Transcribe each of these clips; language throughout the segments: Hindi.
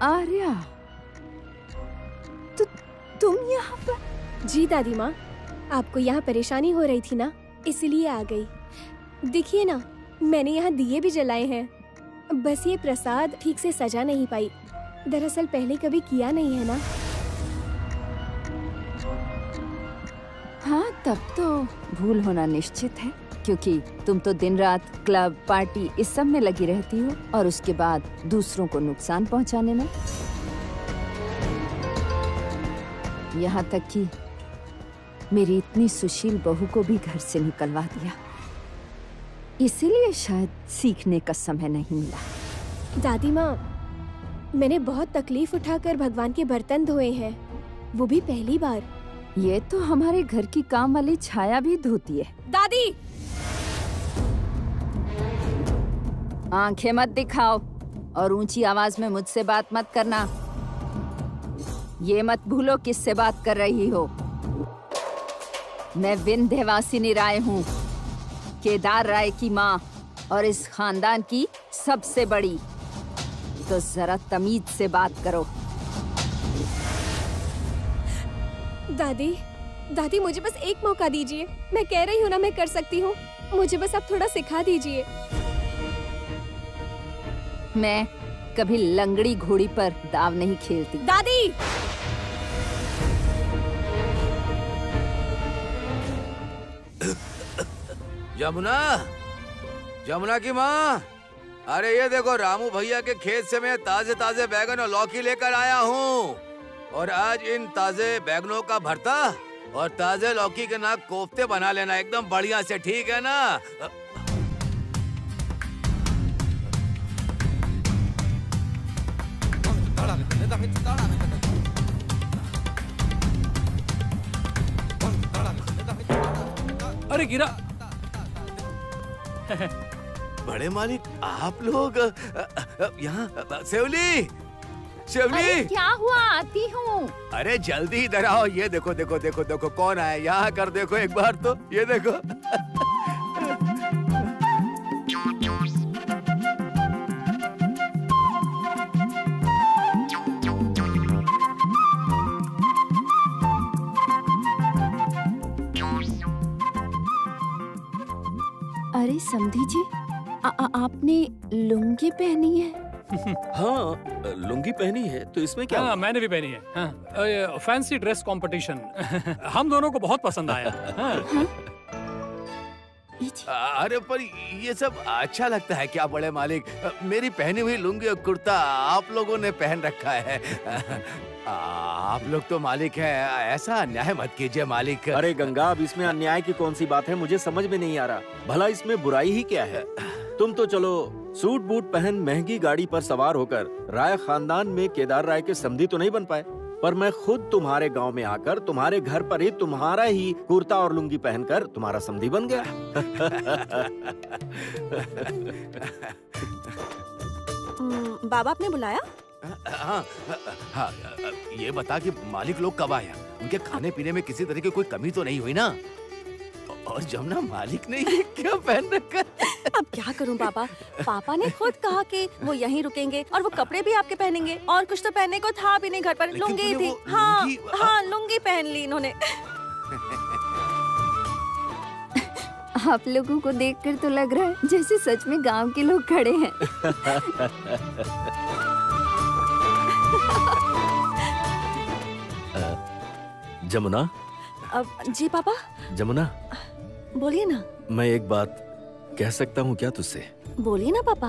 आर्या, तुम यहाँ पर? जी दादी माँ, आपको यहाँ परेशानी हो रही थी ना, इसलिए आ गई। देखिए ना, मैंने यहाँ दिए भी जलाए हैं। बस ये प्रसाद ठीक से सजा नहीं पाई। दरअसल पहले कभी किया नहीं है ना। हाँ, तब तो भूल होना निश्चित है, क्योंकि तुम तो दिन रात क्लब पार्टी इस सब में लगी रहती हो और उसके बाद दूसरों को नुकसान पहुंचाने में। यहाँ तक कि मेरी इतनी सुशील बहू को भी घर से निकलवा दिया। इसीलिए शायद सीखने का समय नहीं मिला। दादी माँ, मैंने बहुत तकलीफ उठाकर भगवान के बर्तन धोए हैं, वो भी पहली बार। ये तो हमारे घर की काम वाली छाया भी धोती है। दादी! आंखें मत दिखाओ और ऊंची आवाज में मुझसे बात मत करना। ये मत भूलो किससे बात कर रही हो। मैं विंध्यवासिनी राय हूँ, केदार राय की माँ और इस खानदान की सबसे बड़ी। तो जरा तमीज से बात करो। दादी मुझे बस एक मौका दीजिए। मैं कह रही हूँ ना, मैं कर सकती हूँ। मुझे बस आप थोड़ा सिखा दीजिए। मैं कभी लंगड़ी घोड़ी पर दाव नहीं खेलती। दादी! जमुना की माँ, अरे ये देखो, रामू भैया के खेत से मैं ताजे ताजे बैगन और लौकी लेकर आया हूँ। और आज इन ताजे बैगनों का भरता और ताजे लौकी के ना कोफ्ते बना लेना, एकदम बढ़िया से, ठीक है ना? अरे गिरा। बड़े मालिक, आप लोग यहाँ? सेवली, अरे क्या हुआ? आती हूँ। अरे जल्दी इधर आओ। ये देखो देखो देखो देखो कौन आया, यहाँ कर देखो एक बार तो, ये देखो। अरे समधी जी, आपने लुंगी पहनी है? हाँ, लुंगी पहनी है तो इसमें क्या? हाँ, मैंने भी पहनी है। हाँ, फैंसी ड्रेस कंपटीशन हम दोनों को बहुत पसंद आया। हाँ। अरे पर ये सब अच्छा लगता है क्या बड़े मालिक? मेरी पहनी हुई लुंगी और कुर्ता आप लोगों ने पहन रखा है। आप लोग तो मालिक हैं, ऐसा अन्याय मत कीजिए मालिक। अरे गंगा, अब इसमें अन्याय की कौन सी बात है? मुझे समझ में नहीं आ रहा, भला इसमें बुराई ही क्या है? तुम तो चलो सूट बूट पहन महंगी गाड़ी पर सवार होकर राय खानदान में केदार राय के समधी तो नहीं बन पाए, पर मैं खुद तुम्हारे गांव में आकर तुम्हारे घर पर ही तुम्हारा ही कुर्ता और लुंगी पहनकर तुम्हारा समधी बन गया। बाबा आपने बुलाया? हाँ, हाँ, ये बता कि मालिक लोग कब आया? उनके खाने पीने में किसी तरह की कोई कमी तो नहीं हुई ना? और जमुना, मालिक ने ये क्या पहन रखा? अब क्या करूं बाबा, पापा ने खुद कहा कि वो यहीं रुकेंगे और वो कपड़े भी आपके पहनेंगे, और कुछ तो पहनने को था भी नहीं घर पर। लुंगी ही थी। हाँ हाँ, लुंगी पहन ली इन्होंने। आप लोगों को देखकर तो लग रहा है जैसे सच में गांव के लोग खड़े हैं। जमुना। अब जी पापा। जमुना, बोलिए ना। मैं एक बात कह सकता हूँ क्या तुझसे? बोलिए ना पापा।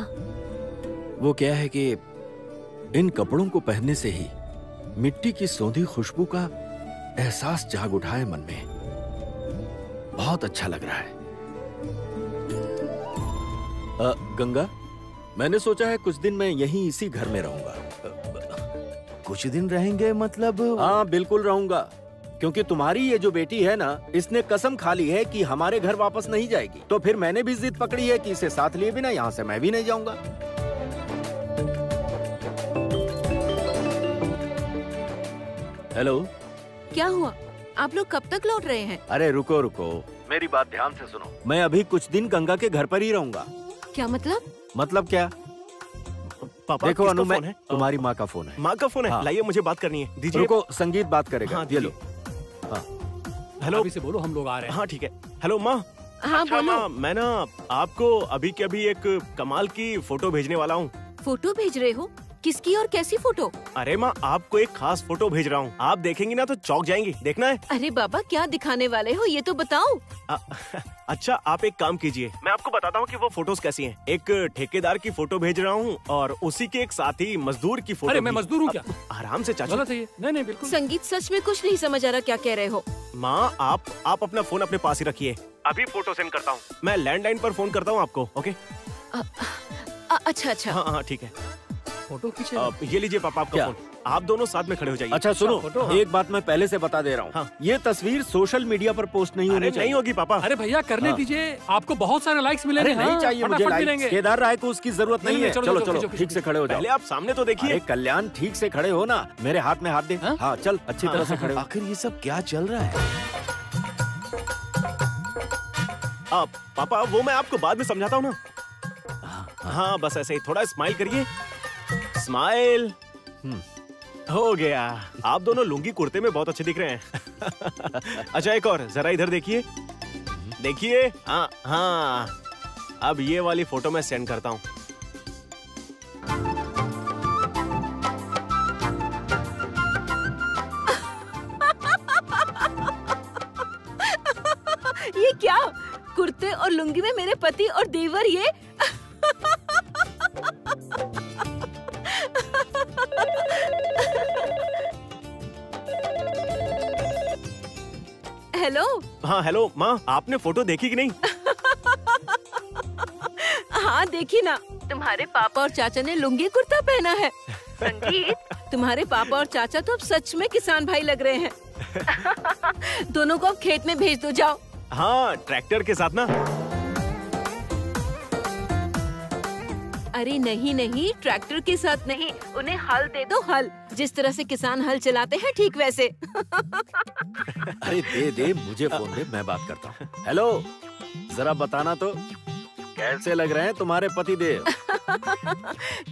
वो क्या है कि इन कपड़ों को पहनने से ही मिट्टी की सौंधी खुशबू का एहसास जाग उठा है मन में। बहुत अच्छा लग रहा है। गंगा, मैंने सोचा है कुछ दिन मैं यहीं इसी घर में रहूंगा। कुछ दिन रहेंगे मतलब? हाँ बिल्कुल रहूंगा, क्योंकि तुम्हारी ये जो बेटी है ना, इसने कसम खा ली है कि हमारे घर वापस नहीं जाएगी। तो फिर मैंने भी जिद पकड़ी है कि इसे साथ लिए बिना यहाँ से मैं भी नहीं जाऊंगा। हेलो, क्या हुआ? आप लोग कब तक लौट रहे हैं? अरे रुको रुको, मेरी बात ध्यान से सुनो। मैं अभी कुछ दिन गंगा के घर पर ही रहूंगा। क्या मतलब? मतलब क्या? पापा देखो अनु, किसका मैं फोन है? तुम्हारी माँ का फोन है। माँ का फोन है? हाँ। लाइए, मुझे बात करनी है, दीजिए। रुको, संगीत बात करेगा। हाँ, ये लो। हेलो। अभी से बोलो, हम लोग आ रहे हैं। हाँ ठीक है। हेलो माँ। हाँ अच्छा बोलो। माँ, मैं ना आपको अभी के अभी एक कमाल की फोटो भेजने वाला हूँ। फोटो भेज रहे हो? किसकी और कैसी फोटो? अरे माँ, आपको एक खास फोटो भेज रहा हूँ। आप देखेंगी ना तो चौंक जाएंगी। देखना है? अरे बाबा, क्या दिखाने वाले हो ये तो बताओ। अच्छा, आप एक काम कीजिए, मैं आपको बताता हूँ कि वो फोटोज कैसी हैं। एक ठेकेदार की फोटो भेज रहा हूँ और उसी के एक साथी मजदूर की फोटो। अरे मैं मजदूर हूँ क्या? आराम से चाचू। गलत है ये। नहीं बिल्कुल। संगीत, सच में कुछ नहीं समझ आ रहा क्या कह रहे हो। माँ, आप अपना फोन अपने पास ही रखिए, अभी फोटो सेंड करता हूँ। मैं लैंडलाइन पर फोन करता हूँ आपको। ओके? अच्छा। हाँ ठीक है। फोटो पीछे। ये लीजिए पापा आपका क्या? फोन। आप दोनों साथ में खड़े हो जाइए। अच्छा सुनो, फोटो, हाँ। एक बात मैं पहले से बता दे रहा हूँ। हाँ। ये तस्वीर सोशल मीडिया पर पोस्ट नहीं होनी अरे चाहिए। नहीं होगी पापा। अरे भैया करने हाँ। दीजिए, आपको बहुत सारे लाइक्स मिलेंगे। अरे नहीं चाहिए मुझे फटाफट लाइक। मिलेंगे। केदार राय को उसकी जरूरत नहीं नहीं, है। चलो, चलो चलो, चलो, चलो, ठीक से खड़े हो जाओ। पहले आप सामने तो देखिए। अरे कल्याण, ठीक से खड़े हो ना, मेरे हाथ में हाथ दे। हाँ? हाँ चल, अच्छी तरह से खड़े हो। आखिर ये सब क्या चल रहा है? पापा, वो मैं आपको बाद में समझाता हूँ ना। हाँ बस ऐसे ही, थोड़ा स्माइल करिए। स्माइल। हो गया। आप दोनों लुंगी कुर्ते में बहुत अच्छे दिख रहे हैं। अच्छा, एक और, जरा इधर देखिए। देखिए। हाँ, अब ये वाली फोटो मैं सेंड करता हूँ। ये क्या? कुर्ते और लुंगी में मेरे पति और देवर ये। हेलो। हाँ हेलो माँ, आपने फोटो देखी कि नहीं? हाँ देखी ना, तुम्हारे पापा और चाचा ने लुंगी कुर्ता पहना है। संगीत, तुम्हारे पापा और चाचा तो अब सच में किसान भाई लग रहे हैं। दोनों को अब खेत में भेज दो, जाओ। हाँ, ट्रैक्टर के साथ ना। अरे नहीं, ट्रैक्टर के साथ नहीं, उन्हें हल दे दो, हल। जिस तरह से किसान हल चलाते हैं, ठीक वैसे। अरे दे, मुझे फोन दे, मैं बात करता हूँ। हेलो, जरा बताना तो, कैसे लग रहे हैं तुम्हारे पति देव?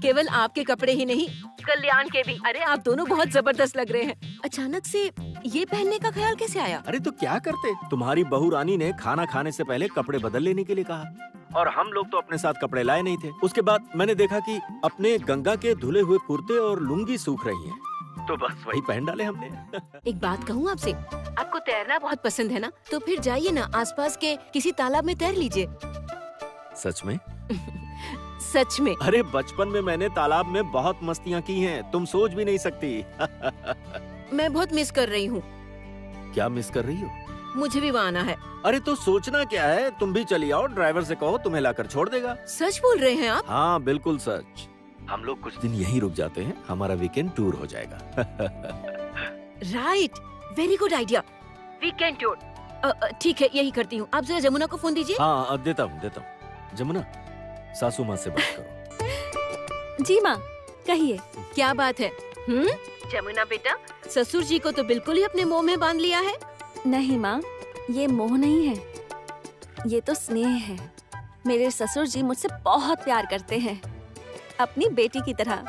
केवल आपके कपड़े ही नहीं, कल्याण के भी। अरे आप दोनों बहुत जबरदस्त लग रहे हैं। अचानक से ये पहनने का ख्याल कैसे आया? अरे तो क्या करते, तुम्हारी बहू रानी ने खाना खाने से पहले कपड़े बदल लेने के लिए कहा और हम लोग तो अपने साथ कपड़े लाए नहीं थे। उसके बाद मैंने देखा कि अपने गंगा के धुले हुए कुर्ते और लुंगी सूख रही हैं, तो बस वही पहन डाले हमने। एक बात कहूँ आपसे, आपको तैरना बहुत पसंद है ना? तो फिर जाइए ना, आसपास के किसी तालाब में तैर लीजिए। सच में? सच में। अरे बचपन में मैंने तालाब में बहुत मस्तियाँ की हैं, तुम सोच भी नहीं सकती। मैं बहुत मिस कर रही हूँ। क्या मिस कर रही हो? मुझे भी वहाँ आना है। अरे तो सोचना क्या है, तुम भी चली आओ, ड्राइवर से कहो तुम्हें लाकर छोड़ देगा। सच बोल रहे हैं आप? हाँ बिल्कुल सच। हम लोग कुछ दिन यहीं रुक जाते हैं, हमारा वीकेंड टूर हो जाएगा। Right, very good idea, weekend tour. ठीक है, यही करती हूँ। आप जरा जमुना को फोन दीजिए। हाँ देता हूँ। जमुना, सासू माँ से बात करो। जी माँ, कहिए। क्या बात है? जमुना बेटा, ससुर जी को तो बिल्कुल ही अपने मोह में बांध लिया है। नहीं माँ, ये मोह नहीं है, ये तो स्नेह है। मेरे ससुर जी मुझसे बहुत प्यार करते हैं, अपनी बेटी की तरह।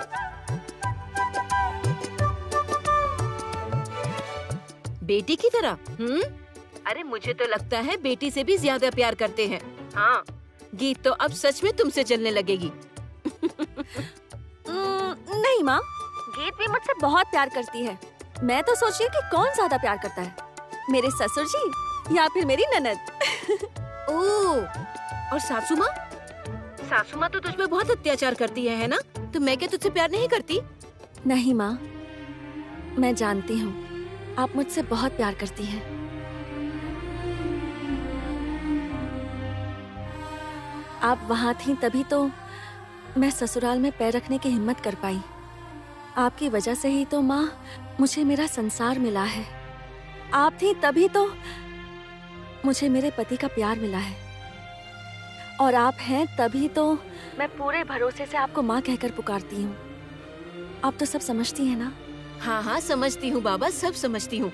बेटी की तरह? अरे मुझे तो लगता है बेटी से भी ज्यादा प्यार करते हैं। हाँ, गीत तो अब सच में तुमसे चलने लगेगी। नहीं माँ, गीत भी मुझसे बहुत प्यार करती है। मैं तो सोच रही हूँ कि कौन ज्यादा प्यार करता है, मेरे ससुर जी या फिर मेरी ननद। ओह, और सासू माँ? सासू माँ तो तुझ पे बहुत अत्याचार करती है ना? तो मैं क्या तुझसे प्यार नहीं करती? नहीं माँ, मैं जानती हूँ आप मुझसे बहुत प्यार करती हैं। आप वहाँ थीं तभी तो मैं ससुराल में पैर रखने की हिम्मत कर पाई। आपकी वजह से ही तो माँ मुझे मेरा संसार मिला है। आप थी तभी तो मुझे मेरे पति का प्यार मिला है, और आप हैं तभी तो मैं पूरे भरोसे से आपको माँ कहकर पुकारती हूँ। आप तो सब समझती हैं ना? हाँ हाँ, समझती हूँ बाबा, सब समझती हूँ।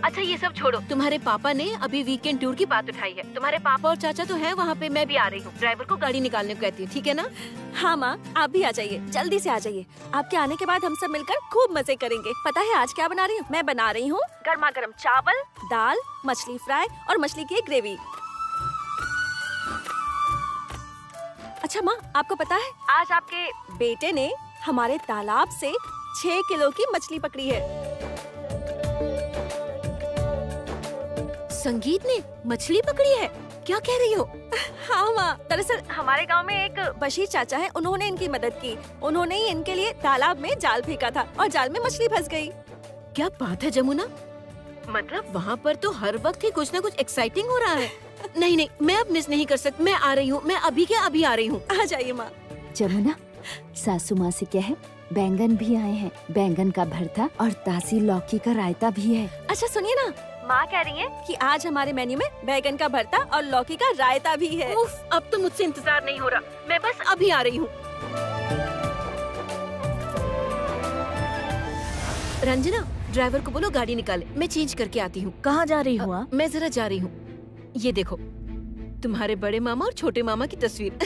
अच्छा ये सब छोड़ो, तुम्हारे पापा ने अभी वीकेंड टूर की बात उठाई है। तुम्हारे पापा और चाचा तो हैं वहाँ पे, मैं भी आ रही हूँ। ड्राइवर को गाड़ी निकालने को कहती हूँ, ठीक है ना? हाँ माँ, आप भी आ जाइए, जल्दी से आ जाइए। आपके आने के बाद हम सब मिलकर खूब मजे करेंगे। पता है आज क्या बना रही हूँ? मैं बना रही हूँ गर्मा गर्म चावल, दाल, मछली फ्राई और मछली की ग्रेवी। अच्छा माँ, आपको पता है आज आपके बेटे ने हमारे तालाब से 6 किलो की मछली पकड़ी है। संगीत ने मछली पकड़ी है? क्या कह रही हो? हाँ माँ, दरअसल हमारे गांव में एक बशीर चाचा है, उन्होंने इनकी मदद की। उन्होंने ही इनके लिए तालाब में जाल फेंका था और जाल में मछली फंस गई। क्या बात है जमुना, मतलब वहाँ पर तो हर वक्त ही कुछ न कुछ एक्साइटिंग हो रहा है। नहीं नहीं, मैं अब मिस नहीं कर सकती, मैं आ रही हूँ, मैं अभी के अभी आ रही हूँ। आ जाइए माँ। जमुना, सासू माँ से क्या है, बैंगन भी आए हैं, बैंगन का भरता और ताजी लौकी का रायता भी है। अच्छा सुनिए ना, माँ कह रही है कि आज हमारे मेन्यू में बैंगन का भरता और लौकी का रायता भी है। उफ, अब तो मुझसे इंतजार नहीं हो रहा, मैं बस अभी आ रही हूँ। रंजना, ड्राइवर को बोलो गाड़ी निकाले, मैं चेंज करके आती हूँ। कहाँ जा रही हूँ? मैं जरा जा रही हूँ। ये देखो, तुम्हारे बड़े मामा और छोटे मामा की तस्वीर।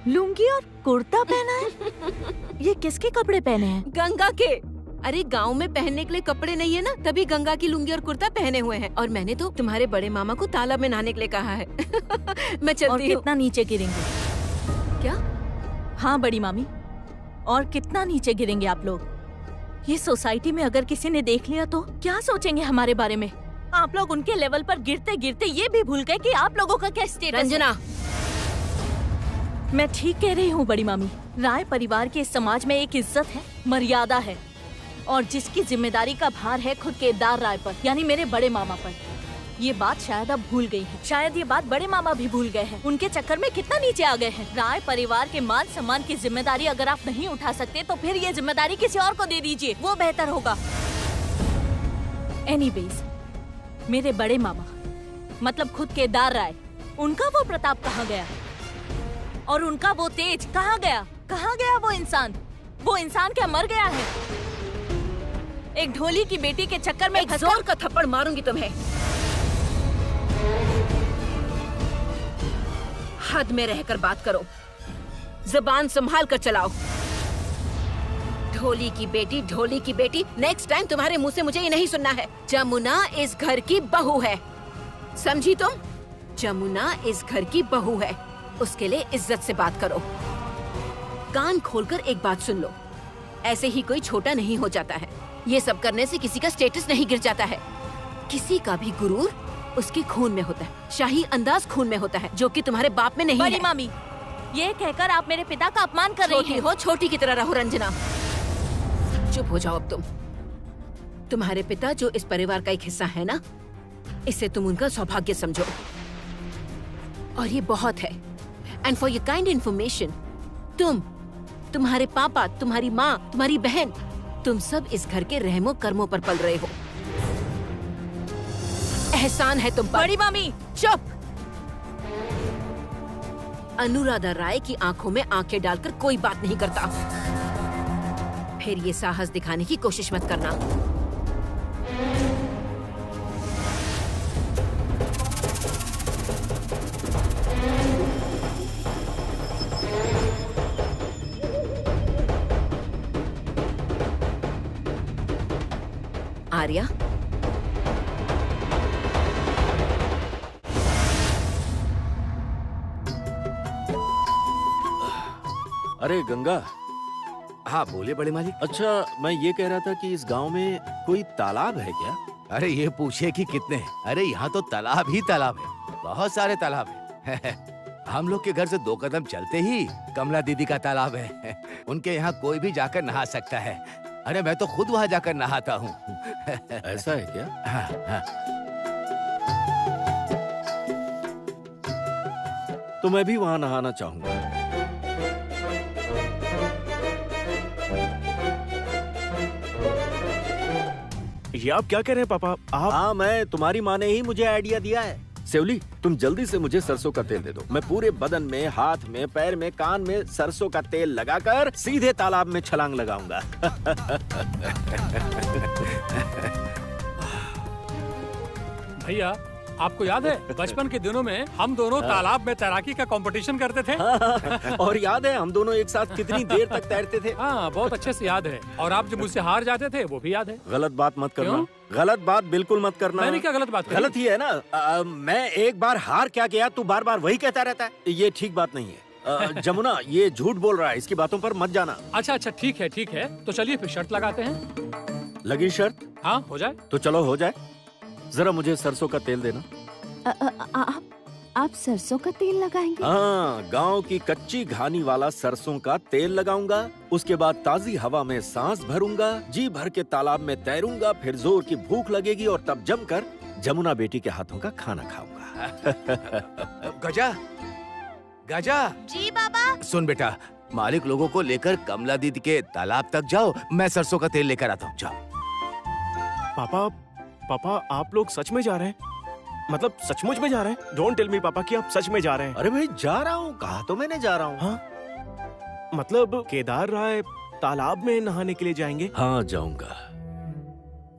लुंगी और कुर्ता पहना है? ये किसके कपड़े पहने हैं? गंगा के। अरे गांव में पहनने के लिए कपड़े नहीं है ना, तभी गंगा की लुंगी और कुर्ता पहने हुए हैं। और मैंने तो तुम्हारे बड़े मामा को तालाब में नहाने के लिए कहा है। मैं चलती हूँ। कितना नीचे गिरेंगे? क्या? हाँ बड़ी मामी, और कितना नीचे गिरेंगे आप लोग? ये सोसाइटी में अगर किसी ने देख लिया तो क्या सोचेंगे हमारे बारे में? आप लोग उनके लेवल पर गिरते गिरते ये भी भूल गए कि आप लोगों का क्या स्टेटस है। रंजना, मैं ठीक कह रही हूँ बड़ी मामी। राय परिवार के इस समाज में एक इज्जत है, मर्यादा है, और जिसकी जिम्मेदारी का भार है खुद केदार राय पर, यानी मेरे बड़े मामा पर। ये बात शायद अब भूल गई है, शायद ये बात बड़े मामा भी भूल गए हैं। उनके चक्कर में कितना नीचे आ गए हैं। राय परिवार के मान सम्मान की जिम्मेदारी अगर आप नहीं उठा सकते तो फिर ये जिम्मेदारी किसी और को दे दीजिए, वो बेहतर होगा। एनीवेज, मेरे बड़े मामा मतलब खुद केदार राय, उनका वो प्रताप कहाँ गया? और उनका वो तेज कहाँ गया? कहाँ गया वो इंसान? वो इंसान क्या मर गया है? एक ढोली की बेटी के चक्कर में एक जोर का थप्पड़ मारूंगी तुम्हें। हद में रहकर बात करो, जुबान संभाल कर चलाओ। ढोली की बेटी, ढोली की बेटी, नेक्स्ट टाइम तुम्हारे मुंह से मुझे ये नहीं सुनना है। जमुना इस घर की बहू है, समझी तुम? जमुना इस घर की बहू है, उसके लिए इज्जत से बात करो। कान खोलकर एक बात सुन लो, ऐसे ही कोई छोटा नहीं हो जाता है। ये सब करने से किसी का स्टेटस नहीं गिर जाता है। किसी का भी गुरूर उसके खून में होता है, शाही अंदाज खून में होता है, जो कि तुम्हारे बाप में नहीं है। बड़ी मामी, ये कहकर आप मेरे पिता का अपमान कर रही हैं। छोटी हो, छोटी की तरह रहो रंजना। चुप हो जाओ अब तुम। तुम्हारे पिता जो इस परिवार का एक हिस्सा है ना, इसे तुम उनका सौभाग्य समझो, और ये बहुत है। And for your kind information, तुम्हारे पापा, तुम्हारी माँ, तुम्हारी बहन, तुम सब इस घर के रहमो कर्मों पर पल रहे हो। एहसान है तुम पर। बड़ी मामी चुप। अनुराधा राय की आंखों में आंखें डालकर कोई बात नहीं करता। फिर ये साहस दिखाने की कोशिश मत करना। आर्या, अरे गंगा। हाँ बोलिए बड़े मालिक। अच्छा, मैं ये कह रहा था कि इस गांव में कोई तालाब है क्या? अरे ये पूछे कि कितने हैं? अरे यहाँ तो तालाब ही तालाब है, बहुत सारे तालाब हैं। हम लोग के घर से 2 कदम चलते ही कमला दीदी का तालाब है। उनके यहाँ कोई भी जाकर नहा सकता है। अरे मैं तो खुद वहाँ जाकर नहाता हूँ। ऐसा है क्या? हाँ, हाँ। तो मैं भी वहाँ नहाना चाहूँगा। ये आप क्या कह रहे हैं पापा? आप? हाँ, मैं तुम्हारी माँ ने ही मुझे आइडिया दिया है। सेवली, तुम जल्दी से मुझे सरसों का तेल दे दो। मैं पूरे बदन में, हाथ में, पैर में, कान में सरसों का तेल लगाकर सीधे तालाब में छलांग लगाऊंगा। भैया, आपको याद है बचपन के दिनों में हम दोनों तालाब में तैराकी का कंपटीशन करते थे? और याद है हम दोनों एक साथ कितनी देर तक तैरते थे? हाँ, बहुत अच्छे से याद है। और आप जब मुझसे हार जाते थे वो भी याद है। गलत बात मत करना। क्यों? गलत बात बिल्कुल मत करना। मैंने क्या गलत बात करी? गलत ही है ना। मैं एक बार हार क्या गया, तू बार बार वही कहता रहता है। ये ठीक बात नहीं है। जमुना, ये झूठ बोल रहा है, इसकी बातों पर मत जाना। अच्छा, ठीक है। तो चलिए फिर शर्त लगाते हैं। लगी शर्त? हाँ, हो जाए तो चलो हो जाए। जरा मुझे सरसों का तेल देना। आप सरसों का तेल लगाएंगे? हाँ, गांव की कच्ची घानी वाला सरसों का तेल लगाऊंगा। उसके बाद ताजी हवा में सांस भरूंगा, जी भर के तालाब में तैरूंगा, फिर जोर की भूख लगेगी और तब जमकर जमुना बेटी के हाथों का खाना खाऊंगा। गजा, गजा। जी बाबा। सुन बेटा, मालिक लोगों को लेकर कमला दीदी के तालाब तक जाओ, मैं सरसों का तेल लेकर आता हूँ। जाओ। पापा आप लोग सच में जा रहे हैं? मतलब सचमुच में जा रहे हैं? डोंट टेल मी पापा कि आप सच में जा रहे हैं। अरे भाई जा रहा हूँ, कहा तो मैंने जा रहा हूँ। हाँ? मतलब केदार राय तालाब में नहाने के लिए जाएंगे? हाँ जाऊंगा।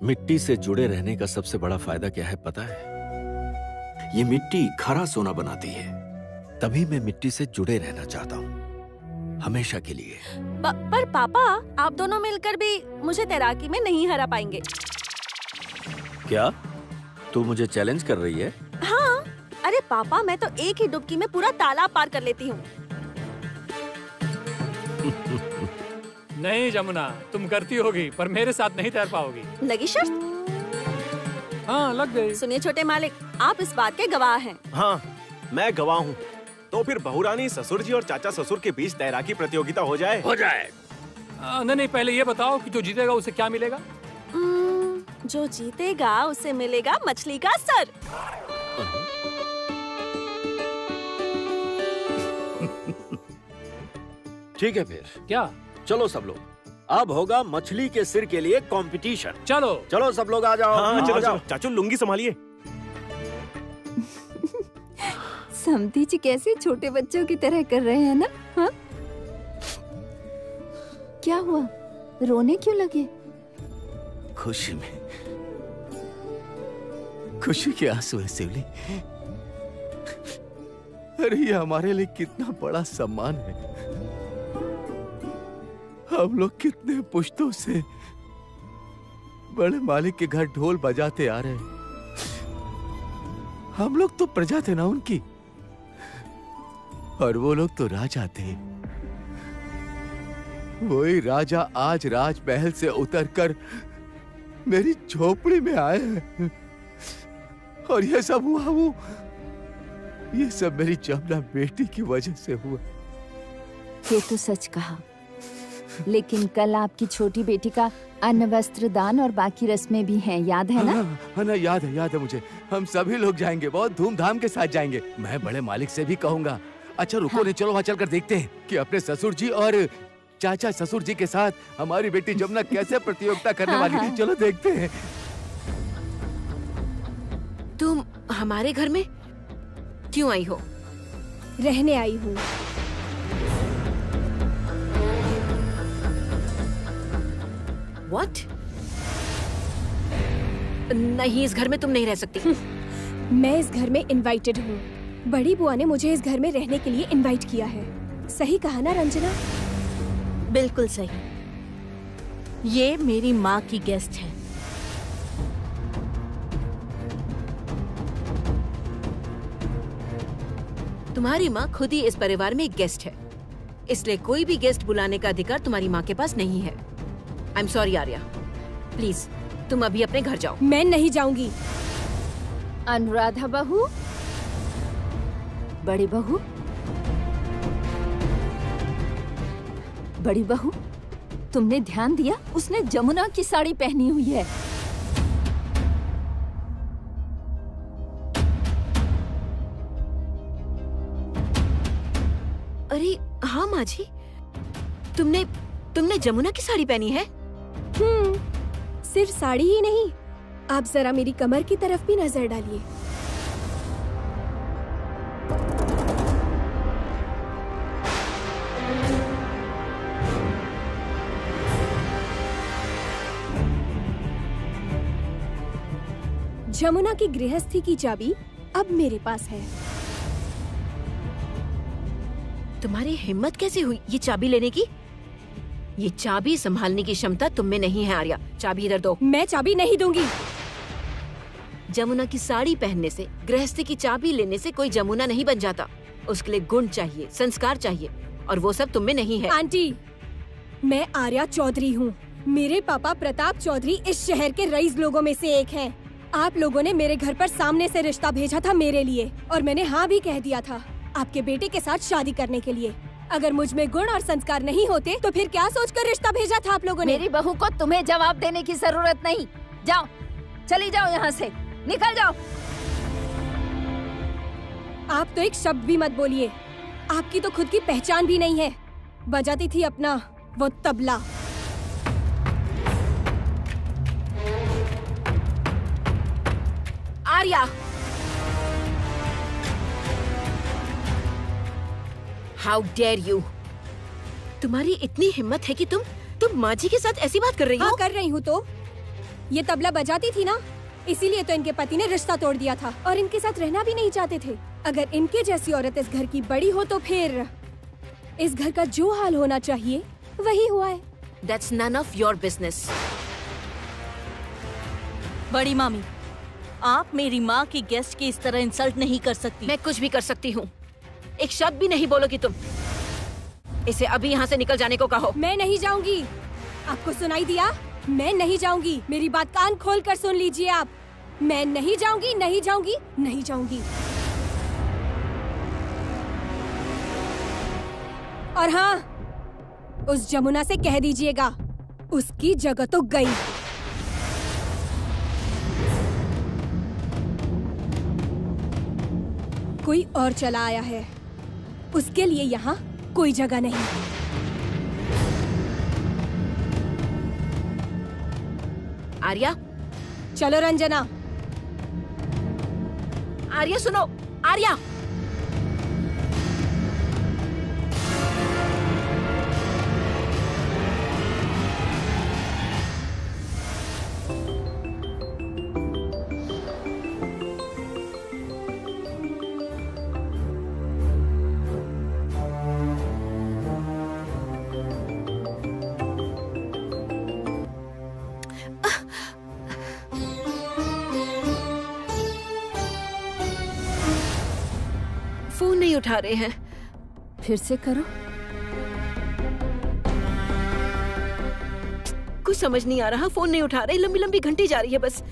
मिट्टी से जुड़े रहने का सबसे बड़ा फायदा क्या है पता है? ये मिट्टी खरा सोना बनाती है। तभी मैं मिट्टी से जुड़े रहना चाहता हूँ, हमेशा के लिए। पर पापा, आप दोनों मिलकर भी मुझे तैराकी में नहीं हरा पाएंगे। क्या तू मुझे चैलेंज कर रही है? हाँ, अरे पापा, मैं तो एक ही डुबकी में पूरा तालाब पार कर लेती हूँ। नहीं जमुना, तुम करती होगी पर मेरे साथ नहीं तैर पाओगी। लगी शर्त? हाँ, लग गई। सुनिए छोटे मालिक, आप इस बात के गवाह हैं। हाँ, मैं गवाह हूँ। तो फिर बहुरानी, ससुर जी और चाचा ससुर के बीच तैराकी प्रतियोगिता हो जाए? हो जाए। नहीं, पहले ये बताओ कि जो जीतेगा उसे क्या मिलेगा? जो जीतेगा उसे मिलेगा मछली का सर। ठीक है फिर। क्या? चलो सब लोग, अब होगा मछली के सिर के लिए कंपटीशन। चलो सब लोग आ जाओ। हाँ, चलो। चाचू लुंगी संभालिए। समधी जी कैसे छोटे बच्चों की तरह कर रहे हैं ना? हाँ? क्या हुआ, रोने क्यों लगे? खुशी में, खुशी के आंसू है शिवली। अरे ये हमारे लिए कितना बड़ा सम्मान है। हम लोग कितने पुश्तों से बड़े मालिक के घर ढोल बजाते आ रहे हैं। हम लोग तो प्रजा थे ना उनकी, और वो लोग तो राजा थे। वही राजा आज राजमहल से उतरकर मेरी झोपड़ी में आए हैं, और ये सब हुआ ये सब मेरी जमुना बेटी की वजह से हुआ। ये तो सच कहा, लेकिन कल आपकी छोटी बेटी का अन्न वस्त्र दान और बाकी रस्में भी हैं, याद है ना? हाँ ना, याद है मुझे। हम सभी लोग जाएंगे, बहुत धूमधाम के साथ जाएंगे। मैं बड़े मालिक से भी कहूँगा। अच्छा रुको, नहीं चलो वहाँ चलकर देखते हैं कि अपने ससुर जी और चाचा ससुर जी के साथ हमारी बेटी जमुना कैसे प्रतियोगिता करने वाली है। चलो देखते हैं। तुम हमारे घर में क्यों आई हो? रहने आई हूँ। What? नहीं, इस घर में तुम नहीं रह सकती। मैं इस घर में इनवाइटेड हूँ। बड़ी बुआ ने मुझे इस घर में रहने के लिए इनवाइट किया है। सही कहा ना रंजना? बिल्कुल सही। ये मेरी माँ की गेस्ट है। तुम्हारी माँ खुद ही इस परिवार में एक गेस्ट है, इसलिए कोई भी गेस्ट बुलाने का अधिकार तुम्हारी माँ के पास नहीं है। I am sorry Arya, please तुम अभी अपने घर जाओ। मैं नहीं जाऊंगी। अनुराधा बहू, बड़ी बहू, बड़ी बहू, तुमने ध्यान दिया? उसने जमुना की साड़ी पहनी हुई है। अरे हाँ माँ जी, तुमने जमुना की साड़ी पहनी है? सिर्फ साड़ी ही नहीं, आप जरा मेरी कमर की तरफ भी नजर डालिए। जमुना की गृहस्थी की चाबी अब मेरे पास है। तुम्हारी हिम्मत कैसे हुई ये चाबी लेने की? ये चाबी संभालने की क्षमता तुम में नहीं है आर्या। चाबी इधर दो। मैं चाबी नहीं दूंगी। जमुना की साड़ी पहनने से, गृहस्थी की चाबी लेने से कोई जमुना नहीं बन जाता। उसके लिए गुण चाहिए, संस्कार चाहिए, और वो सब तुम में नहीं है। आंटी, मैं आर्या चौधरी हूँ। मेरे पापा प्रताप चौधरी इस शहर के रईस लोगों में से एक हैं। आप लोगों ने मेरे घर पर सामने से रिश्ता भेजा था मेरे लिए, और मैंने हाँ भी कह दिया था आपके बेटे के साथ शादी करने के लिए। अगर मुझ में गुण और संस्कार नहीं होते तो फिर क्या सोचकर रिश्ता भेजा था आप लोगों ने? मेरी बहू को तुम्हें जवाब देने की जरूरत नहीं। जाओ, चली जाओ यहाँ से, निकल जाओ। आप तो एक शब्द भी मत बोलिए। आपकी तो खुद की पहचान भी नहीं है। बजाती थी अपना वो तबला। Arya, how dare you! तुम्हारी इतनी हिम्मत है कि तुम माँ जी के साथ ऐसी बात कर रही हो? हाँ, कर रही हूँ। तो ये तबला बजाती थी ना, इसीलिए तो इनके पति ने रिश्ता तोड़ दिया था और इनके साथ रहना भी नहीं चाहते थे। अगर इनके जैसी औरत इस घर की बड़ी हो तो फिर इस घर का जो हाल होना चाहिए वही हुआ है। That's none of your business. बड़ी मामी, आप मेरी माँ की गेस्ट की इस तरह इंसल्ट नहीं कर सकती। मैं कुछ भी कर सकती हूँ। एक शब्द भी नहीं बोलोगी तुम। इसे अभी यहाँ से निकल जाने को कहो। मैं नहीं जाऊंगी। आपको सुनाई दिया? मैं नहीं जाऊंगी। मेरी बात कान खोल कर सुन लीजिए आप। मैं नहीं जाऊंगी, नहीं जाऊंगी, नहीं जाऊंगी। और हाँ, उस जमुना से कह दीजिएगा, उसकी जगह तो गई। कोई और चला आया है, उसके लिए यहाँ कोई जगह नहीं। आर्या, चलो रंजना। आर्या सुनो, आर्या। फोन नहीं उठा रहे हैं। फिर से करो। कुछ समझ नहीं आ रहा, फोन नहीं उठा रहे, लंबी लंबी घंटी जा रही है बस।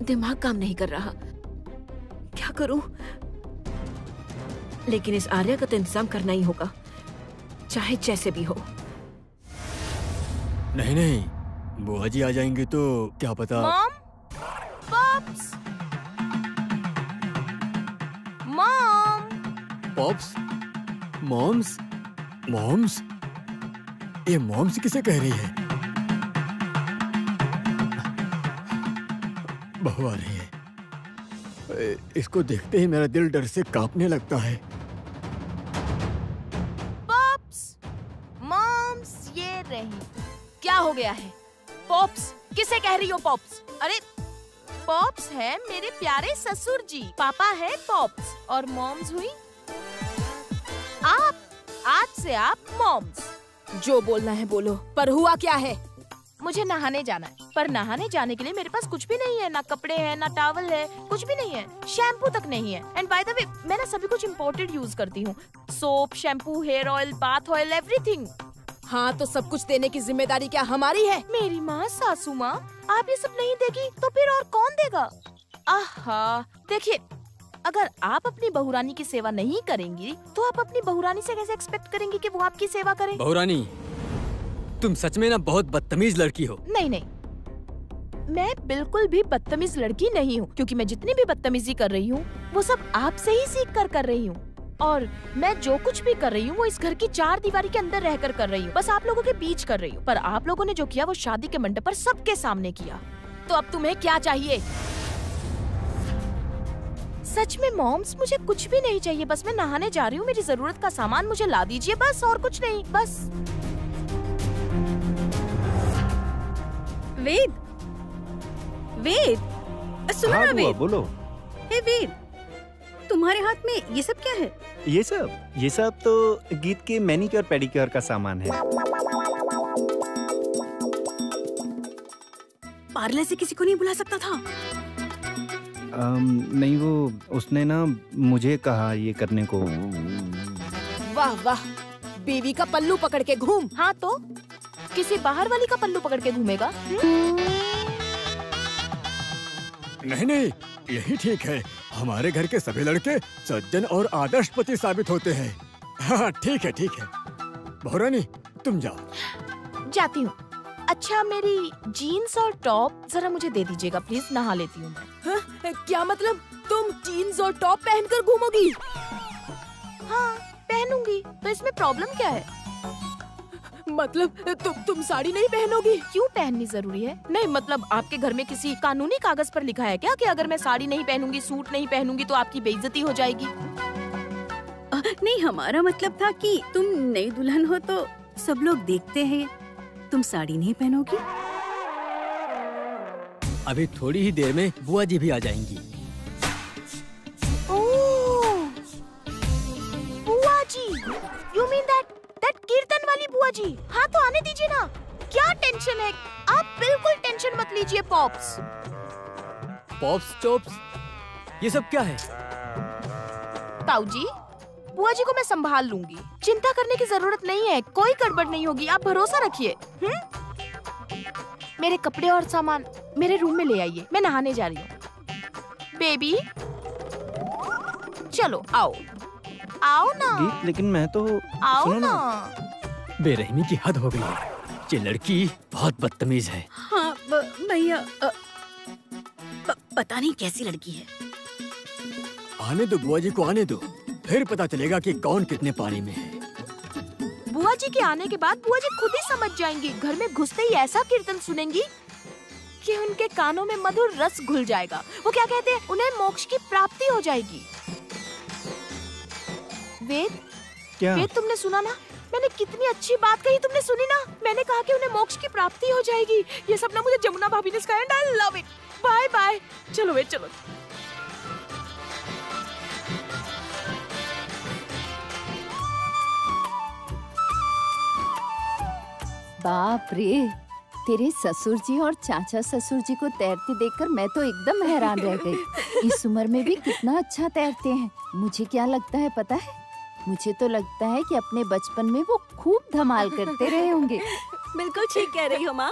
दिमाग काम नहीं कर रहा, क्या करूं? लेकिन इस आर्या का तो इंतजाम करना ही होगा, चाहे जैसे भी हो। नहीं नहीं, बुआ जी आ जाएंगे तो क्या पता। Mom, pops, mom, pops, moms, moms, ये मॉम्स किसे कह रही है? बहू आ रही है। इसको देखते ही मेरा दिल डर से कांपने लगता है। पॉप्स, मॉम्स, ये रही। क्या हो गया है? पॉप्स किसे कह रही हो? पॉप्स? अरे पॉप्स है मेरे प्यारे ससुर जी, पापा है पॉप्स और मॉम्स हुई आप। आज से आप मॉम्स। जो बोलना है बोलो, पर हुआ क्या है? मुझे नहाने जाना है, पर नहाने जाने के लिए मेरे पास कुछ भी नहीं है। ना कपड़े हैं, ना टॉवल है, कुछ भी नहीं है। शैम्पू तक नहीं है। एंड बाय द वे, मैं ना सभी कुछ इम्पोर्टेड यूज करती हूँ। Soap, shampoo, hair oil, bath oil, everything. हाँ, तो सब कुछ देने की जिम्मेदारी क्या हमारी है? मेरी माँ, सासू माँ, आप ये सब नहीं देगी तो फिर और कौन देगा? आहा, देखिए, अगर आप अपनी बहुरानी की सेवा नहीं करेंगी तो आप अपनी बहुरानी से कैसे एक्सपेक्ट करेंगी कि वो आपकी सेवा करे? बहुरानी, तुम सच में ना बहुत बदतमीज लड़की हो। नहीं नहीं, मैं बिल्कुल भी बदतमीज लड़की नहीं हूँ, क्योंकि मैं जितनी भी बदतमीजी कर रही हूँ वो सब आपसे ही सीख कर रही हूँ। और मैं जो कुछ भी कर रही हूँ वो इस घर की चार दीवारी के अंदर रहकर कर रही हूँ, बस आप लोगों के बीच कर रही हूँ। पर आप लोगों ने जो किया वो शादी के मंडप पर सबके सामने किया। तो अब तुम्हें क्या चाहिए? सच में मॉम्स, मुझे कुछ भी नहीं चाहिए, बस मैं नहाने जा रही हूँ। मेरी जरूरत का सामान मुझे ला दीजिए, बस, और कुछ नहीं, बस। वेद, वेद, सुनो ना वेद। बोलो। हे वेद, तुम्हारे हाथ में ये सब क्या है? ये सब तो गीत के मैनीक्योर पेडिक्योर का सामान है। पार्लर से किसी को नहीं बुला सकता था? नहीं, वो उसने ना मुझे कहा ये करने को। वाह वाह, बेबी का पल्लू पकड़ के घूम। हाँ तो किसी बाहर वाली का पल्लू पकड़ के घूमेगा? नहीं, यही ठीक है। हमारे घर के सभी लड़के सज्जन और आदर्श पति साबित होते हैं। हाँ ठीक है। बहुरानी तुम जाओ। जाती हूँ। अच्छा, मेरी जीन्स और टॉप जरा मुझे दे दीजिएगा प्लीज, नहा लेती हूँ मैं। क्या मतलब, तुम जीन्स और टॉप पहनकर घूमोगी? हाँ पहनूंगी, तो इसमें प्रॉब्लम क्या है? मतलब तुम साड़ी नहीं पहनोगी? क्यों पहननी जरूरी है? नहीं मतलब आपके घर में किसी कानूनी कागज पर लिखा है क्या कि अगर मैं साड़ी नहीं पहनूंगी, सूट नहीं पहनूंगी तो आपकी बेइज्जती हो जाएगी? नहीं, हमारा मतलब था कि तुम नई दुल्हन हो तो सब लोग देखते हैं, तुम साड़ी नहीं पहनोगी। अभी थोड़ी ही देर में बुआ जी भी आ जाएंगी। ओह, बुआ जी, you mean that कीर्तन वाली बुआ जी? हाँ तो आने दीजिए ना, क्या टेंशन है? आप बिल्कुल टेंशन मत लीजिए पॉप्स। पॉप्स चॉप्स, ये सब क्या है? ताऊ जी, बुआ जी को मैं संभाल लूंगी, चिंता करने की जरूरत नहीं है, कोई गड़बड़ नहीं होगी, आप भरोसा रखिए। मेरे कपड़े और सामान मेरे रूम में ले आइए, मैं नहाने जा रही हूँ। बेबी चलो आओ ना। गीत, लेकिन मैं तो आओ ना। बेरहमी की हद हो गई है। ये लड़की बहुत बदतमीज है। हाँ भैया, पता नहीं कैसी लड़की है। आने दो बुआ जी को, आने दो, फिर पता चलेगा कि कौन कितने पानी में है। बुआ जी के आने के बाद बुआ जी खुद ही समझ जाएंगी। घर में घुसते ही ऐसा कीर्तन सुनेंगी कि उनके कानों में मधुर रस घुल जाएगा। वो क्या कहते हैं, उन्हें मोक्ष की प्राप्ति हो जाएगी। वेद, क्या? वेद तुमने सुना ना, मैंने कितनी अच्छी बात कही, तुमने सुनी ना? मैंने कहा कि उन्हें मोक्ष की प्राप्ति हो जाएगी। ये सब ना मुझे जमुना भाभी ने सिखाया, I love it. Bye bye. चलो वेद चलो। बाप रे, तेरे ससुर जी और चाचा ससुर जी को तैरते देखकर मैं तो एकदम हैरान रह गई। इस उम्र में भी कितना अच्छा तैरते हैं। मुझे क्या लगता है पता है, मुझे तो लगता है कि अपने बचपन में वो खूब धमाल करते रहे होंगे। बिल्कुल ठीक कह रही हो माँ।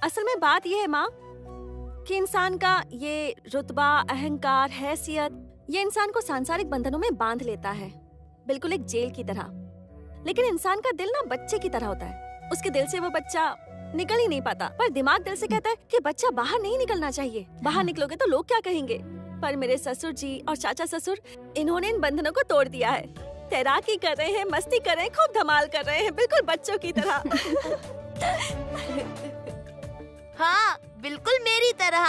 असल में बात ये है माँ कि इंसान का ये रुतबा, अहंकार, हैसियत, ये इंसान को सांसारिक बंधनों में बांध लेता है, बिल्कुल एक जेल की तरह। लेकिन इंसान का दिल ना बच्चे की तरह होता है, उसके दिल से वो बच्चा निकल ही नहीं पाता। पर दिमाग दिल से कहता है कि बच्चा बाहर नहीं निकलना चाहिए, बाहर निकलोगे तो लोग क्या कहेंगे। पर मेरे ससुर जी और चाचा ससुर, इन्होंने इन बंधनों को तोड़ दिया है। तैराकी कर रहे हैं, मस्ती कर रहे हैं, खूब धमाल कर रहे हैं, बिल्कुल बच्चों की तरह। हाँ बिल्कुल मेरी तरह।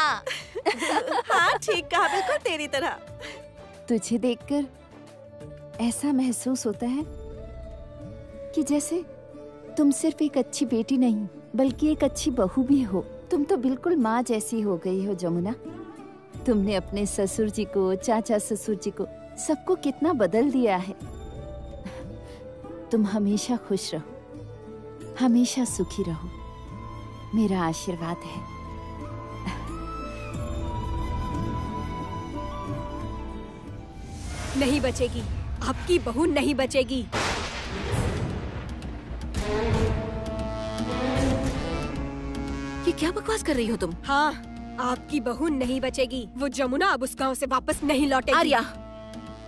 हाँ ठीक कहा, बिल्कुल तेरी तरह। तुझे देखकर ऐसा महसूस होता है कि जैसे तुम सिर्फ एक अच्छी बेटी नहीं बल्कि एक अच्छी बहू भी हो। तुम तो बिल्कुल माँ जैसी हो गई हो जमुना। तुमने अपने ससुर जी को, चाचा ससुर जी को, सबको कितना बदल दिया है। तुम हमेशा खुश रहो, हमेशा सुखी रहो, मेरा आशीर्वाद है। नहीं बचेगी, आपकी बहू नहीं बचेगी। ये क्या बकवास कर रही हो तुम? हाँ, आपकी बहू नहीं बचेगी। वो जमुना अब उस गांव से वापस नहीं लौटेगी। आर्या,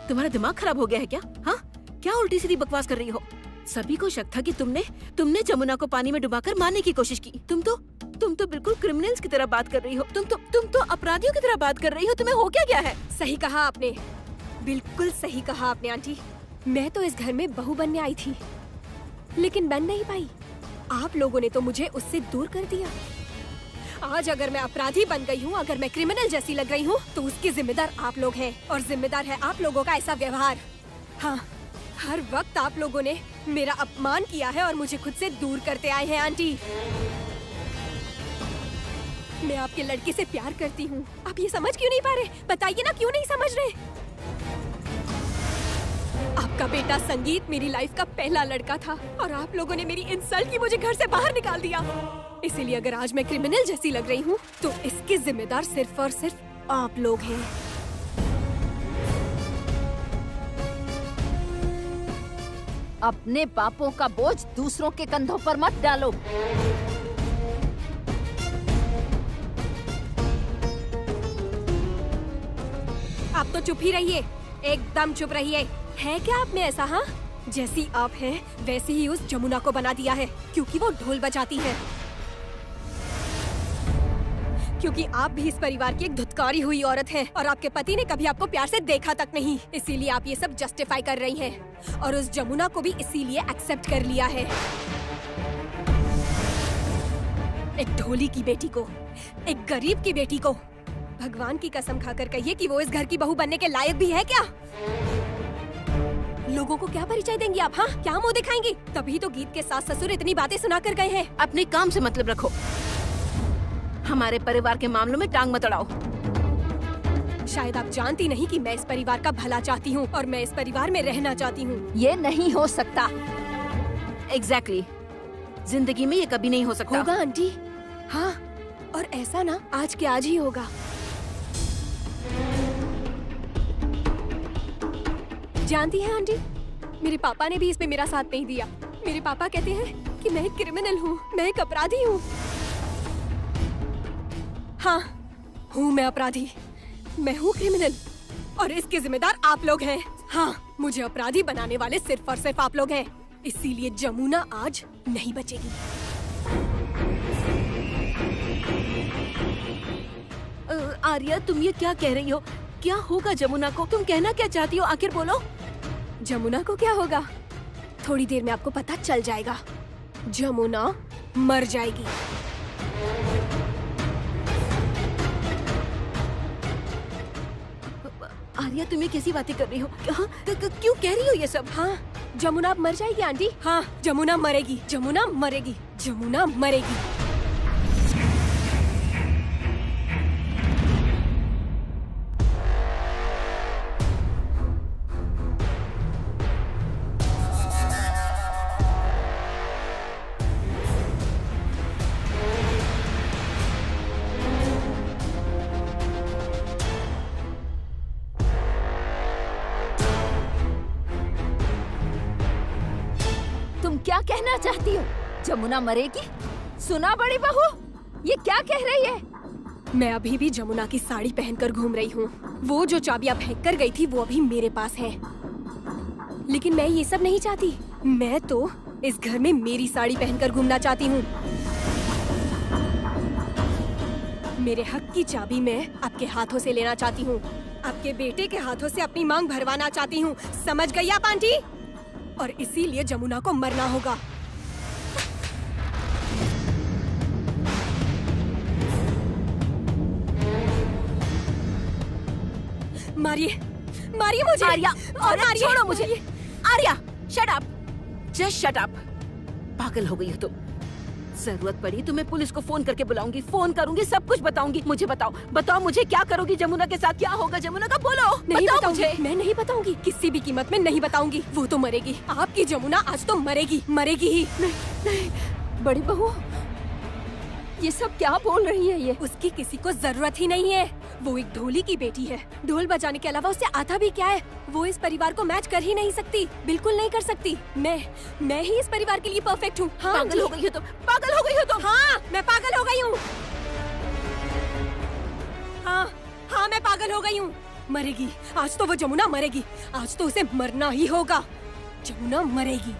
तुम्हारा दिमाग खराब हो गया है क्या? हाँ, क्या उल्टी सीधी बकवास कर रही हो? सभी को शक था कि तुमने जमुना को पानी में डुबाकर मारने की कोशिश की। तुम तो बिल्कुल क्रिमिनल्स की तरह बात कर रही हो। तुम तो अपराधियों की तरह बात कर रही हो। तुम्हें हो क्या गया है? सही कहा आपने, बिल्कुल सही कहा आपने आंटी। मैं तो इस घर में बहू बनने आई थी, लेकिन बन नहीं पाई। आप लोगों ने तो मुझे उससे दूर कर दिया। आज अगर मैं अपराधी बन गई हूँ, अगर मैं क्रिमिनल जैसी लग रही हूँ, तो उसके जिम्मेदार आप लोग हैं और जिम्मेदार है आप लोगों का ऐसा व्यवहार। हाँ, हर वक्त आप लोगों ने मेरा अपमान किया है और मुझे खुद से दूर करते आए हैं आंटी। मैं आपके लड़के से प्यार करती हूँ। आप ये समझ क्यों नहीं पा रहे? बताइए ना, क्यों नहीं समझ रहे? आपका बेटा संगीत मेरी लाइफ का पहला लड़का था और आप लोगों ने मेरी इंसल्ट की मुझे घर से बाहर निकाल दिया। इसीलिए अगर आज मैं क्रिमिनल जैसी लग रही हूँ तो इसके जिम्मेदार सिर्फ और सिर्फ आप लोग हैं। अपने पापों का बोझ दूसरों के कंधों पर मत डालो। आप तो चुप ही रहिए, एकदम चुप रहिए। है क्या आप में ऐसा? हाँ, जैसी आप हैं वैसे ही उस जमुना को बना दिया है, क्योंकि वो ढोल बजाती है। क्योंकि आप भी इस परिवार की एक धुतकारी हुई औरत हैं और आपके पति ने कभी आपको प्यार से देखा तक नहीं, इसीलिए आप ये सब जस्टिफाई कर रही हैं और उस जमुना को भी इसीलिए एक्सेप्ट कर लिया है। एक ढोली की बेटी को, एक गरीब की बेटी को, भगवान की कसम खाकर कहिए कि वो इस घर की बहू बनने के लायक भी है क्या? लोगों को क्या परिचय देंगी आप? हाँ, क्या मुंह दिखाएंगी? तभी तो गीत के सास ससुर इतनी बातें सुना कर गए हैं। अपने काम से मतलब रखो, हमारे परिवार के मामलों में टांग मत अड़ाओ। शायद आप जानती नहीं कि मैं इस परिवार का भला चाहती हूँ और मैं इस परिवार में रहना चाहती हूँ। ये नहीं हो सकता। एग्जैक्टली, जिंदगी में ये कभी नहीं हो सकता। होगा आंटी, हाँ, और ऐसा ना आज के आज ही होगा। जानती हैं आंटी, मेरे पापा ने भी इसमें मेरा साथ नहीं दिया। मेरे पापा कहते हैं कि मैं एक क्रिमिनल हूँ, मैं एक अपराधी हूँ। हाँ, हूँ मैं अपराधी, मैं हूँ क्रिमिनल और इसके जिम्मेदार आप लोग हैं। हाँ, मुझे अपराधी बनाने वाले सिर्फ और सिर्फ आप लोग हैं। इसीलिए जमुना आज नहीं बचेगी। आर्या, तुम ये क्या कह रही हो? क्या होगा जमुना को? तुम कहना क्या चाहती हो, आखिर बोलो। जमुना को क्या होगा? थोड़ी देर में आपको पता चल जाएगा। जमुना मर जाएगी। आर्या, तुम ये कैसी बातें कर रही हो? क्यों कह रही हो ये सब? हाँ, जमुना मर जाएगी आंटी। हाँ, जमुना मरेगी, जमुना मरेगी, जमुना मरेगी। क्या कहना चाहती हो? जमुना मरेगी? सुना बड़ी बहू, ये क्या कह रही है? मैं अभी भी जमुना की साड़ी पहनकर घूम रही हूँ। वो जो चाबियां फेंक कर गई थी वो अभी मेरे पास है। लेकिन मैं ये सब नहीं चाहती। मैं तो इस घर में मेरी साड़ी पहनकर घूमना चाहती हूँ। मेरे हक की चाबी मैं आपके हाथों से लेना चाहती हूँ। आपके बेटे के हाथों से अपनी मांग भरवाना चाहती हूँ। समझ गई आप आंटी? और इसीलिए जमुना को मरना होगा। मारिए, मारिए मुझे। आर्या, और छोड़ो मुझे। Arya, shut up, just shut up. पागल हो गई हो तुम। जरूरत पड़ी तो मैं पुलिस को फोन करके बुलाऊंगी, फोन करूंगी, सब कुछ बताऊंगी। मुझे बताओ, बताओ मुझे, क्या करोगी जमुना के साथ? क्या होगा जमुना का? बोलो। नहीं बताओ मुझे। मैं नहीं बताऊंगी, किसी भी कीमत में नहीं बताऊंगी। वो तो मरेगी, आपकी जमुना आज तो मरेगी, मरेगी ही। नहीं, बड़ी बहू, ये सब क्या बोल रही है ये? उसकी किसी को जरूरत ही नहीं है। वो एक ढोली की बेटी है। ढोल बजाने के अलावा उसे आता भी क्या है? वो इस परिवार को मैच कर ही नहीं सकती, बिल्कुल नहीं कर सकती। मैं ही इस परिवार के लिए परफेक्ट हूँ। हाँ, पागल हो गई हो तुम, पागल हो गई हो तुम। हाँ, मैं पागल हो गई हूँ। हाँ, मैं पागल हो गई हूँ। मरेगी आज तो वो जमुना मरेगी। आज तो उसे मरना ही होगा। जमुना मरेगी।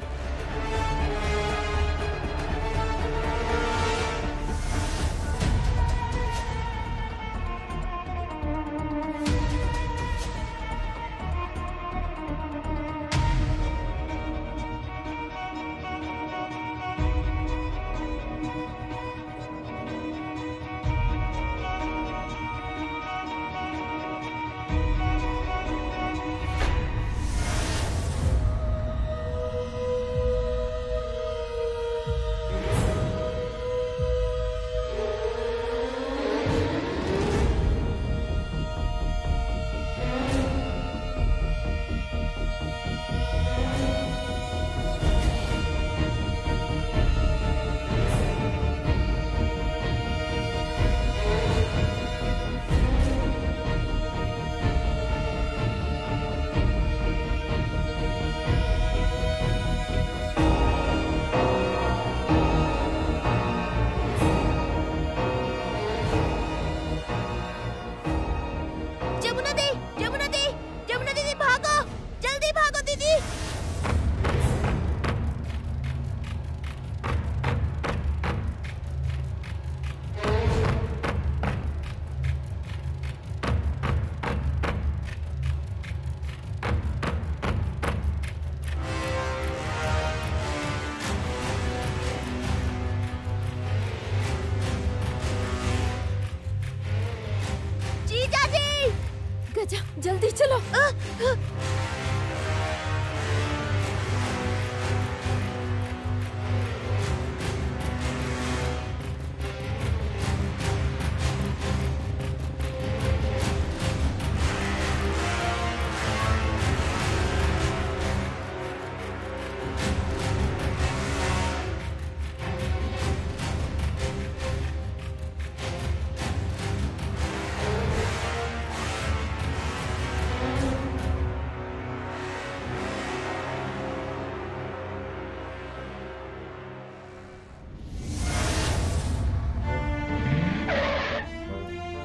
जल्दी चलो।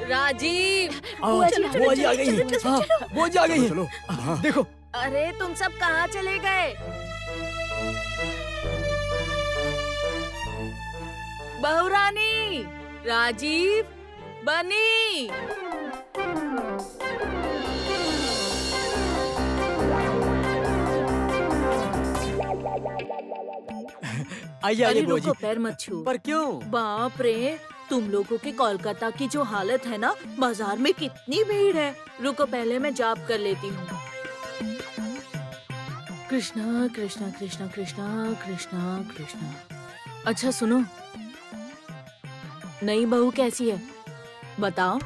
राजीव, बुआ जी आ गई हैं। हाँ, बुआ जी आ गई हैं। चलो देखो। अरे तुम सब कहाँ चले गए? बहुरानी, राजीव, बनी। आइए अरे बुआ जी। रुको, पैर मत छू। पर क्यों? बाप रे, तुम लोगों के कोलकाता की जो हालत है ना, बाजार में कितनी भीड़ है। रुको, पहले मैं जाप कर लेती हूँ। कृष्णा कृष्णा कृष्णा कृष्णा कृष्णा कृष्णा। अच्छा सुनो, नई बहू कैसी है बताओ?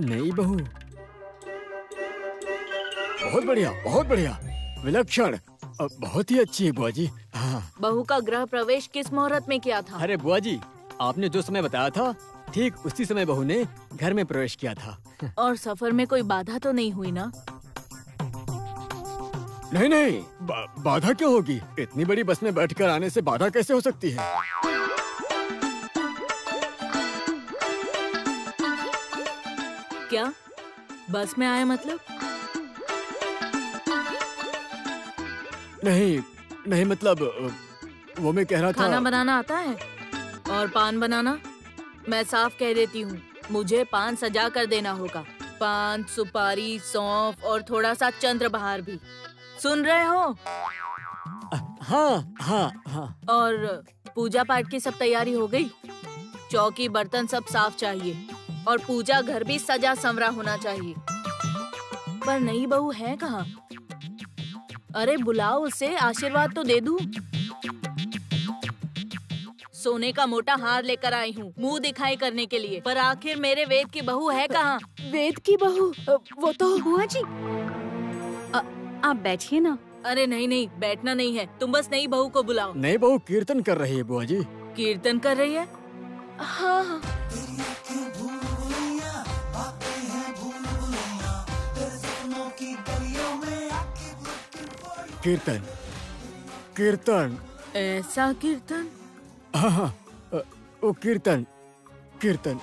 नई बहू बहुत बढ़िया, बहुत बढ़िया, विलक्षण, बहुत ही अच्छी है बुआ जी। हाँ। बहू का गृह प्रवेश किस मुहूर्त में किया था? अरे बुआ जी, आपने जो समय बताया था ठीक उसी समय बहू ने घर में प्रवेश किया था। और सफर में कोई बाधा तो नहीं हुई ना? नहीं नहीं, बाधा क्यों होगी? इतनी बड़ी बस में बैठकर आने से बाधा कैसे हो सकती है? क्या बस में आए मतलब? नहीं नहीं, मतलब वो मैं कह रहा था। खाना बनाना आता है? और पान बनाना? मैं साफ कह देती हूँ, मुझे पान सजा कर देना होगा। पान, सुपारी, सौंफ और थोड़ा सा चंद्रबहार भी। सुन रहे हो? हाँ हाँ हाँ। और पूजा पाठ की सब तैयारी हो गई? चौकी बर्तन सब साफ चाहिए और पूजा घर भी सजा संवरा होना चाहिए। पर नई बहू है कहाँ? अरे बुलाओ उसे, आशीर्वाद तो दे दूं। सोने का मोटा हार लेकर आई हूँ मुंह दिखाई करने के लिए, पर आखिर मेरे वेद की बहू है कहाँ? वेद की बहू? वो तो बुआ जी, आप बैठिए ना। अरे नहीं नहीं, बैठना नहीं है, तुम बस नई बहू को बुलाओ। नई बहू कीर्तन कर रही है बुआ जी। कीर्तन कर रही है? हाँ हाँ। कीर्तन, कीर्तन। ऐसा कीर्तन? हाँ हाँ, वो कीर्तन, कीर्तन।